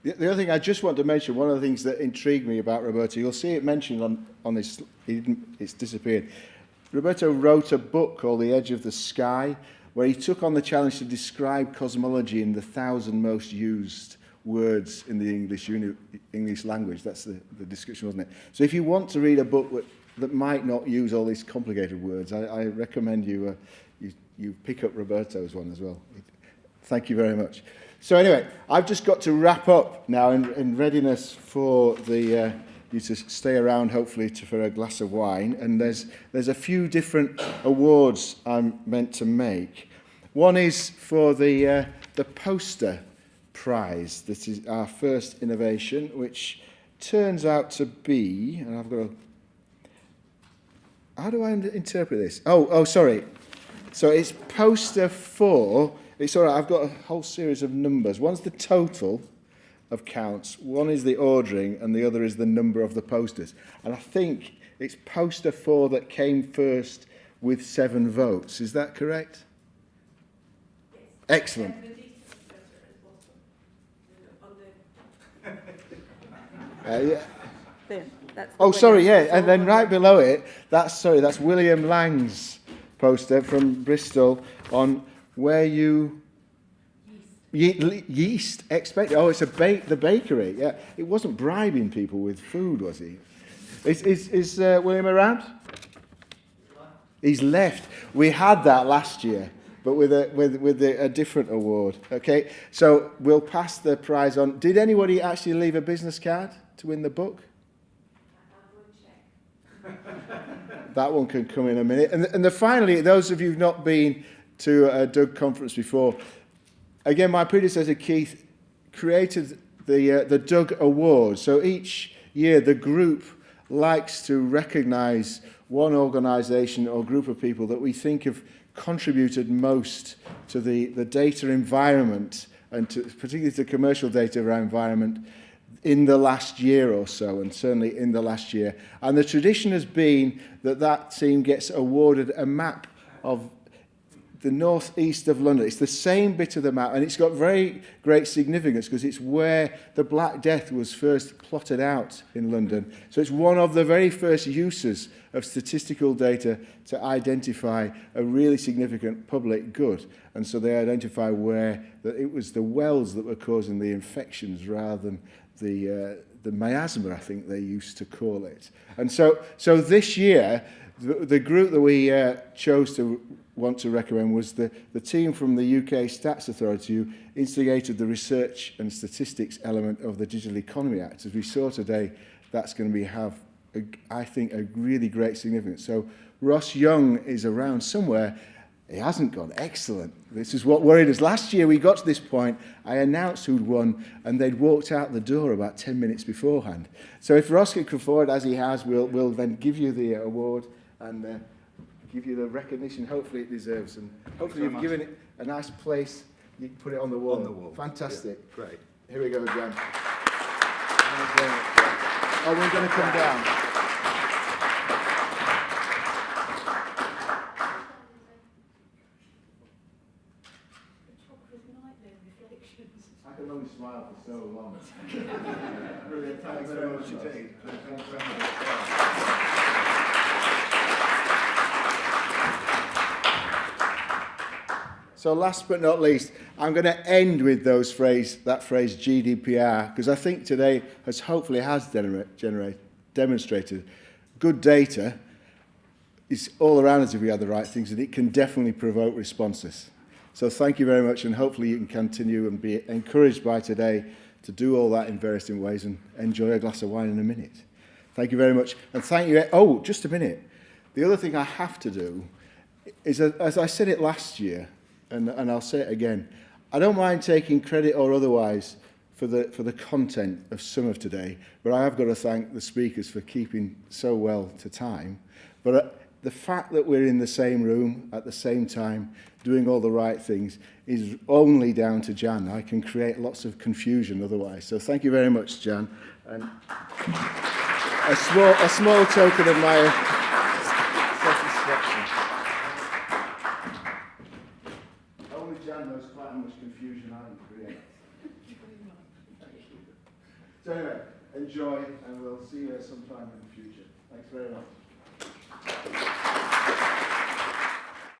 The other thing I just want to mention, one of the things that intrigued me about Roberto, you'll see it mentioned on this, it's disappeared. Roberto wrote a book called The Edge of the Sky, where he took on the challenge to describe cosmology in the 1,000 most used words in the English language. That's the description, wasn't it? So if you want to read a book that might not use all these complicated words, I recommend you pick up Roberto's one as well. Thank you very much. So anyway, I've just got to wrap up now in readiness for you to stay around, hopefully, for a glass of wine. And there's a few different awards I'm meant to make. One is for the poster prize. This is our first innovation, which turns out to be, and I've got to, how do I interpret this? Oh, sorry. So it's poster 4. It's all right, I've got a whole series of numbers. One's the total of counts, one is the ordering, and the other is the number of the posters. And I think it's poster 4 that came first with 7 votes. Is that correct? Yes. Excellent. Yeah. There, that's Oh, sorry, yeah, and then right below it, that's William Lang's poster from Bristol on where you yeast expect. Oh, it's the bakery. Yeah, it wasn't bribing people with food, was he? Is William around? He's left. We had that last year, but with a different award. Okay, so we'll pass the prize on. Did anybody actually leave a business card to win the book? That one can come in a minute. And finally, those of you who've not been to a Doug conference before, again, my predecessor Keith created the Doug Award. So each year, the group likes to recognise one organisation or group of people that we think have contributed most to the data environment and particularly to commercial data environment in the last year or so, and certainly in the last year. And the tradition has been that team gets awarded a map of the northeast of London. It's the same bit of the map, and it's got very great significance because it's where the Black Death was first plotted out in London. So it's one of the very first uses of statistical data to identify a really significant public good. And so they identify where it was the wells that were causing the infections rather than the miasma, I think they used to call it. And so this year, the group that we chose to want to recommend was the team from the UK Stats Authority who instigated the research and statistics element of the Digital Economy Act. As we saw today, that's going to have, I think, a really great significance. So Ross Young is around somewhere. He hasn't gone. Excellent. This is what worried us. Last year we got to this point, I announced who'd won, and they'd walked out the door about 10 minutes beforehand. So if Ross can come forward, as he has, we'll then give you the award and give you the recognition hopefully it deserves. And hopefully you've given it a nice place. You can put it on the wall. On the wall. Fantastic. Yeah, great. Here we go, Jan. Oh, we're going to come down. I can only smile for so long. Brilliant. Thanks very much indeed. Thanks very much. So last but not least, I'm going to end with that phrase GDPR, because I think today hopefully has demonstrated good data is all around us if we have the right things, and it can definitely provoke responses. So thank you very much, and hopefully you can continue and be encouraged by today to do all that in various different ways and enjoy a glass of wine in a minute. Thank you very much. And thank you. Oh, just a minute. The other thing I have to do is, as I said it last year, and I'll say it again, I don't mind taking credit or otherwise for the content of some of today, but I have got to thank the speakers for keeping so well to time. But the fact that we're in the same room at the same time doing all the right things is only down to Jan. I can create lots of confusion otherwise. So thank you very much, Jan. And a small token of my satisfaction. Only Jan knows quite how much confusion I can create. So anyway, enjoy, and we'll see you sometime in the future. Thanks very much.